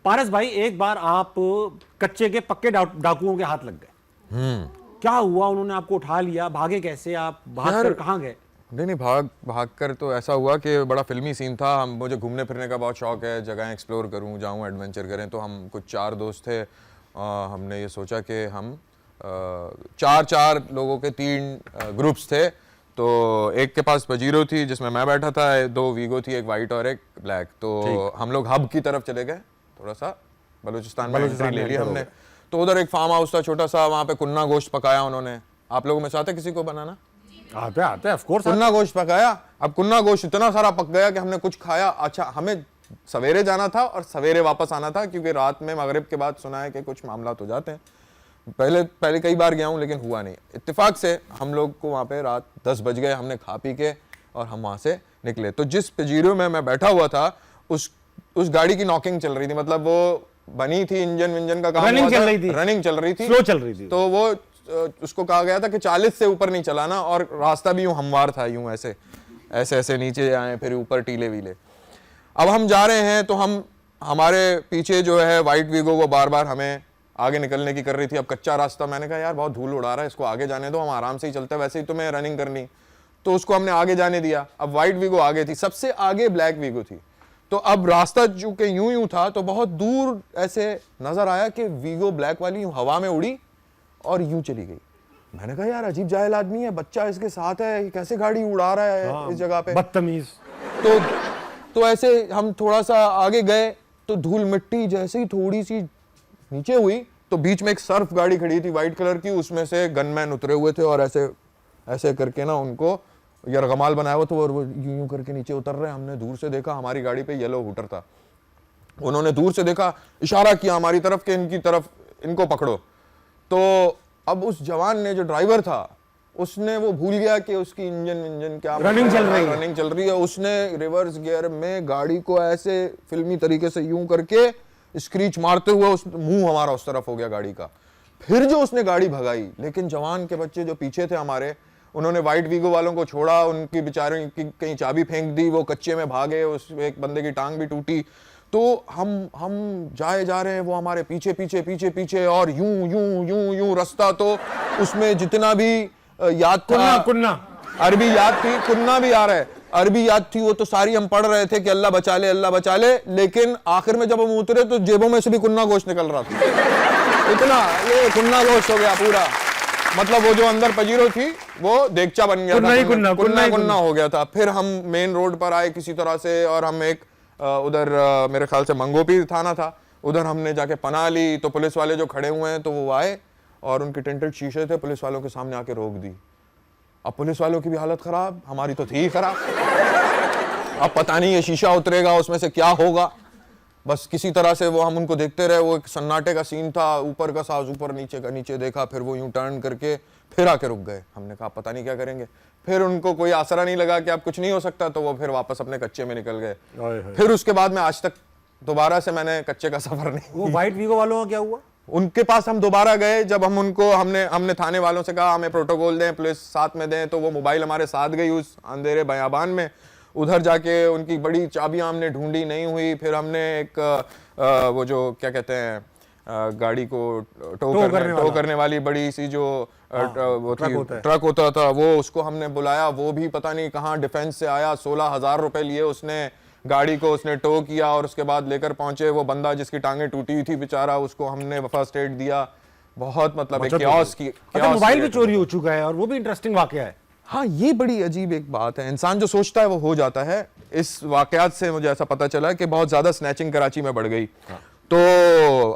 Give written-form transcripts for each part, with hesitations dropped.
पारस भाई, एक बार आप कच्चे के पक्के डाकुओं के हाथ लग गए। क्या हुआ? उन्होंने आपको उठा लिया, भागे कैसे आप? भाग कर कहाँ गए? नहीं, भाग कर तो ऐसा हुआ कि बड़ा फिल्मी सीन था। मुझे घूमने फिरने का बहुत शौक है, जगह एक्सप्लोर करूं, जाऊं, एडवेंचर करें। तो हम कुछ 4 दोस्त थे, हमने ये सोचा कि हम 4 लोगों के 3 ग्रुप्स थे। तो एक के पास पजीरो थी जिसमें मैं बैठा था, 2 वीगो थी, एक वाइट और एक ब्लैक। तो हम लोग हब की तरफ चले गए, थोड़ा सा बलूचिस्तान में एंट्री ले ली हमने। तो उधर एक फार्म हाउस था छोटा सा, वहाँ पे कुन्ना गोश्त पकाया उन्होंने। आप लोगों में से आते किसी को बनाना? आते ऑफ कोर्स। कुन्ना गोश्त पकाया। अब कुन्ना गोश्त इतना सारा पक गया कि हमने कुछ खाया। अच्छा, हमें सवेरे जाना था और सवेरे वापस आना था, क्योंकि रात में मगरिब के बाद सुना है कि कुछ मामला हो जाते हैं। पहले कई बार गया हूँ लेकिन हुआ नहीं। इत्तेफाक से हम लोग को वहाँ पे रात 10 बज गए, हमने खा पी के और हम वहाँ से निकले। तो जिस पजीरो में मैं बैठा हुआ था, उस गाड़ी की नॉकिंग चल रही थी, मतलब वो बनी थी, इंजन का काम, रनिंग चल रही थी, स्लो चल रही थी। तो वो उसको कहा गया था कि 40 से ऊपर नहीं चलाना, और रास्ता भी यूं हमवार था, यूं ऐसे नीचे आए, फिर ऊपर टीले वीले। अब हम जा रहे हैं तो हमारे पीछे जो है वाइट वीगो, वो बार बार हमें आगे निकलने की कर रही थी। अब कच्चा रास्ता, मैंने कहा यार बहुत धूल उड़ा रहा है, इसको आगे जाने दो, हम आराम से ही चलते हैं, वैसे ही तुम्हें रनिंग करनी। तो उसको हमने आगे जाने दिया। अब वाइट वीगो आगे थी, सबसे आगे ब्लैक वीगो थी। तो अब रास्ता चूंकि यूं था, तो बहुत दूर ऐसे नजर आया कि वीगो ब्लैक वाली यूं हवा में उड़ी और यूं चली गई। मैंने कहा यार अजीब जाहिल आदमी है, बच्चा इसके साथ है, कैसे गाड़ी उड़ा रहा है इस जगह पे, बदतमीज। तो ऐसे हम थोड़ा सा आगे गए तो धूल मिट्टी जैसे ही थोड़ी सी नीचे हुई, तो बीच में एक सर्फ गाड़ी खड़ी थी वाइट कलर की, उसमें से गनमैन उतरे हुए थे और ऐसे करके ना उनको यरगमाल बनाया हुआ था, और वो यूं करके नीचे उतर रहे। हमने दूर से देखा, हमारी गाड़ी पे येलो हूटर था। उन्होंने दूर से देखा, इशारा किया हमारी तरफ कि इनकी तरफ, इनको पकड़ो। तो अब उस जवान ने, जो ड्राइवर था, उसने वो भूल गया कि उसकी इंजन क्या रनिंग चल रही है। उसने रिवर्स गियर में गाड़ी को ऐसे फिल्मी तरीके से यूं करके स्क्रीच मारते हुए मुंह हमारा उस तरफ हो गया गाड़ी का। फिर जो उसने गाड़ी भगाई, लेकिन जवान के बच्चे जो पीछे थे हमारे, उन्होंने वाइट वीगो वालों को छोड़ा, उनकी बेचारे की कहीं चाबी फेंक दी, वो कच्चे में भागे, उस एक बंदे की टांग भी टूटी। तो हम जा रहे हैं, वो हमारे पीछे और यूं रास्ता। तो उसमें जितना भी याद था, कुन्ना अरबी याद थी, कुन्ना भी आ रहा है, अरबी याद थी, वो तो सारी हम पढ़ रहे थे कि अल्लाह बचा ले। लेकिन आखिर में जब हम उतरे तो जेबों में से भी कुन्ना गोश्त निकल रहा था। इतना ये कुन्ना गोश्त हो गया पूरा, मतलब वो जो अंदर पजीरो थी वो देगचा बन गया था, कुन्ना हो गया था। फिर हम मेन रोड पर आए किसी तरह से, और हम एक उधर मेरे ख्याल से मंगोपी थाना था, उधर हमने जाके पनाह ली। तो पुलिस वाले जो खड़े हुए हैं, तो वो आए और उनके टिंटेड शीशे थे, पुलिस वालों के सामने आके रोक दी। अब पुलिस वालों की भी हालत खराब, हमारी तो थी खराब। अब पता नहीं ये शीशा उतरेगा, उसमें से क्या होगा। बस किसी तरह से वो हम उनको देखते रहे। वो एक सन्नाटे का सीन था, ऊपर का साज ऊपर, नीचे का नीचे देखा, फिर वो यूं टर्न करके फिर आके रुक गए। हमने कहा पता नहीं क्या करेंगे। फिर उनको कोई आसरा नहीं लगा कि अब कुछ नहीं हो सकता, तो वो फिर वापस अपने कच्चे में निकल गए। फिर उसके बाद में आज तक दोबारा से मैंने कच्चे का सफर नहीं। वो वाइट वीगो वालों का क्या हुआ? उनके पास हम दोबारा गए, जब हम उनको हमने थाने वालों से कहा हमें प्रोटोकॉल दें, पुलिस साथ में दें, तो वो मोबाइल हमारे साथ गई उस अंधेरे बयाबान में। उधर जाके उनकी बड़ी चाबियां हमने ढूंढी, नहीं हुई। फिर हमने एक वो जो क्या कहते हैं, गाड़ी को टो करने वाली बड़ी सी जो वो ट्रक होता था, वो उसको हमने बुलाया, वो भी पता नहीं कहाँ डिफेंस से आया। 16,000 रुपए लिए उसने, गाड़ी को उसने टो किया और उसके बाद लेकर पहुंचे। वो बंदा जिसकी टांगें टूटी हुई थी बेचारा, उसको हमने फर्स्ट एड दिया। बहुत मतलब एक क्यास की। मोबाइल भी चोरी हो चुका है, और वो भी इंटरेस्टिंग वाकया है। हाँ, ये बड़ी अजीब एक बात है। इंसान जो सोचता है वो हो जाता है। इस वाकयात से मुझे ऐसा पता चला कि बहुत ज्यादा स्नैचिंग कराची में बढ़ गई। तो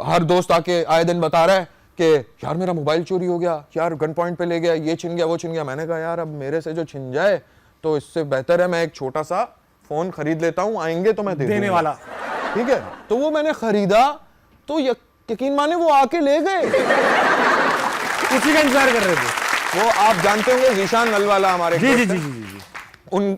हर दोस्त आके आए दिन बता रहा है कि यार मेरा मोबाइल चोरी हो गया, यार गन पॉइंट पे ले गया, ये छिन गया, वो छिन गया। मैंने कहा यार अब मेरे से जो छिन जाए तो इससे बेहतर है मैं एक छोटा सा फोन खरीद लेता हूँ, आएंगे तो मैं देने वाला, ठीक है। तो वो मैंने खरीदा, तो यकीन माने वो आके ले गए। उसी का इंतजार कर रहे थे वो। आप जानते होंगे जीशान नलवाला हमारे, जी।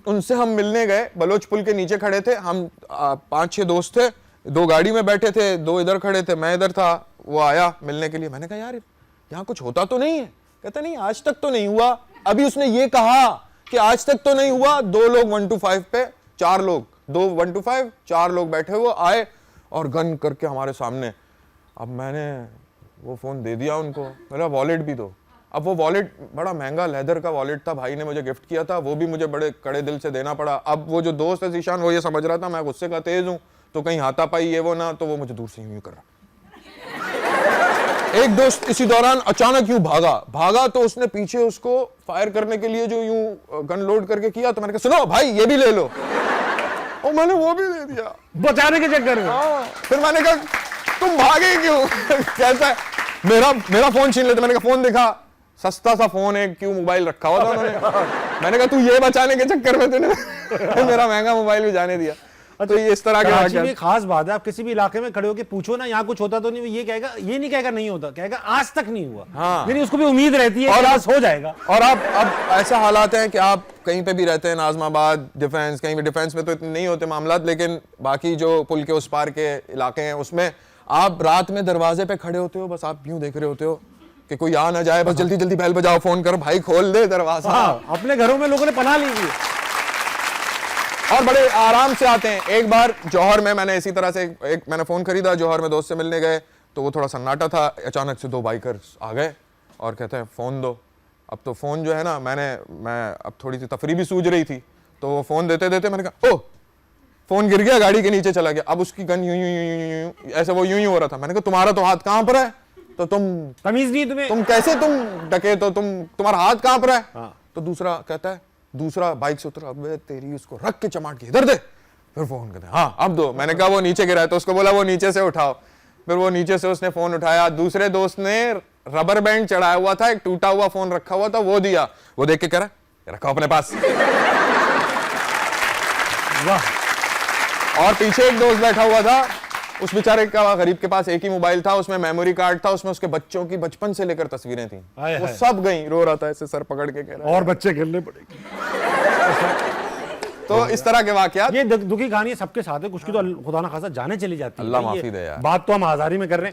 उनसे हम मिलने गए। बलोच पुल के नीचे खड़े थे हम, 5-6 दोस्त थे, 2 गाड़ी में बैठे थे, 2 इधर खड़े थे, मैं इधर था। वो आया मिलने के लिए। मैंने कहा यार यहाँ कुछ होता तो नहीं है? कहता नहीं आज तक तो नहीं हुआ। अभी उसने ये कहा कि आज तक तो नहीं हुआ। 2 लोग 1 to 5 पे, 4 लोग, 2 1 to 5, 4 लोग बैठे हुए आए और गन करके हमारे सामने। अब मैंने वो फ़ोन दे दिया उनको, मेरा वॉलेट भी दो। अब वो वॉलेट बड़ा महंगा लेदर का वॉलेट था, भाई ने मुझे गिफ्ट किया था, वो भी मुझे बड़े कड़े दिल से देना पड़ा। अब वो जो दोस्त है ज़ीशान, वो ये समझ रहा था मैं गुस्से का तेज़ हूँ तो कहीं हाथापाई ये वो ना, तो वो मुझे दूर से यूं कर रहा। एक दोस्त इसी दौरान अचानक यूं भागा तो उसने पीछे उसको फायर करने के लिए जो यूं गन लोड करके किया, तो मैंने कहा सुनो भाई ये भी ले लो, और मैंने वो भी दे दिया बचाने के चक्कर में। हाँ, फिर मैंने कहा तुम भागे क्यों? कहता है मेरा फोन छीन लेते। मैंने कहा फोन दिखा, सस्ता सा फोन है, क्यों मोबाइल रखा हुआ था उन्होंने। मैंने कहा तू ये बचाने के चक्कर में तूने मेरा महंगा मोबाइल भी जाने दिया। तो ये इस तरह के कराची में खास बात है, आप किसी भी इलाके में खड़े होके पूछो ना यहाँ कुछ होता तो नहीं, वो ये कहेगा, ये नहीं कहेगा नहीं होता, कहेगा आज तक नहीं हुआ। हाँ। यानी उसको भी उम्मीद रहती है और कि आप बस हो जाएगा। और आप अब ऐसा हालात हैं कि आप कहीं पे भी रहते हैं, नाज़माबाद डिफेंस, कहीं भी डिफेंस में तो इतने नहीं होते मामलात, लेकिन बाकी जो पुल के उस पार के इलाके हैं उसमें आप रात में दरवाजे पे खड़े होते हो, बस आप यूं देख रहे होते हो कि कोई आ ना जाए, बस जल्दी जल्दी बेल बजाओ, फोन करो, भाई खोल दे दरवाजा। हाँ, अपने घरों में लोगों ने पनाह ली हुई। और बड़े आराम से आते हैं। एक बार जौहर में मैंने इसी तरह से एक मैंने फोन खरीदा, जौहर में दोस्त से मिलने गए तो वो थोड़ा सन्नाटा था, अचानक से 2 बाइकर्स आ गए और कहते हैं फोन दो। अब तो फोन जो है ना, मैं अब थोड़ी सी तफरी भी सूझ रही थी, तो वो फोन देते देते मैंने कहा ओ फोन गिर गया, गाड़ी के नीचे चला गया। अब उसकी गन यूं यूं यूं यूं यूं ऐसे वो यूं यूं हो रहा था। मैंने कहा तुम्हारा तो हाथ कहां पर है, तो तमीज नहीं तुम्हें, तुम कैसे तुम डके, तो तुम्हारा हाथ कहां पर है? हाँ। तो दूसरा कहता है, दूसरा बाइक से उतरा, अबे तेरी उसको रख के चमाट के इधर दे। फिर फोन कहते हाँ अब दो। मैंने कहा वो नीचे गिरा है, तो उसको बोला वो नीचे से उठाओ। फिर वो नीचे से उसने फोन उठाया। दूसरे दोस्त ने रबर बैंड चढ़ाया हुआ था, एक टूटा हुआ फोन रखा हुआ था, वो दिया। वो देख के कह रहा रखो अपने पास। वाह। और पीछे एक दोस्त बैठा हुआ था, उस बेचारे का गरीब के पास एक ही मोबाइल था, उसमें मेमोरी कार्ड था, उसमें उसके बच्चों की बचपन से लेकर तस्वीरें थी। हाय वो हाय। सब गई, रो रहा था ऐसे सर पकड़ के, कह रहा और बच्चे खेलने पड़ेंगे। तो इस तरह के वाकयात ये दुखी कहानी सबके साथ है, कुछ की तो खुदा ना खासा जाने चली जाती है। अल्लाह ये माफी दे यार। बात तो हम आजारी में कर रहे हैं,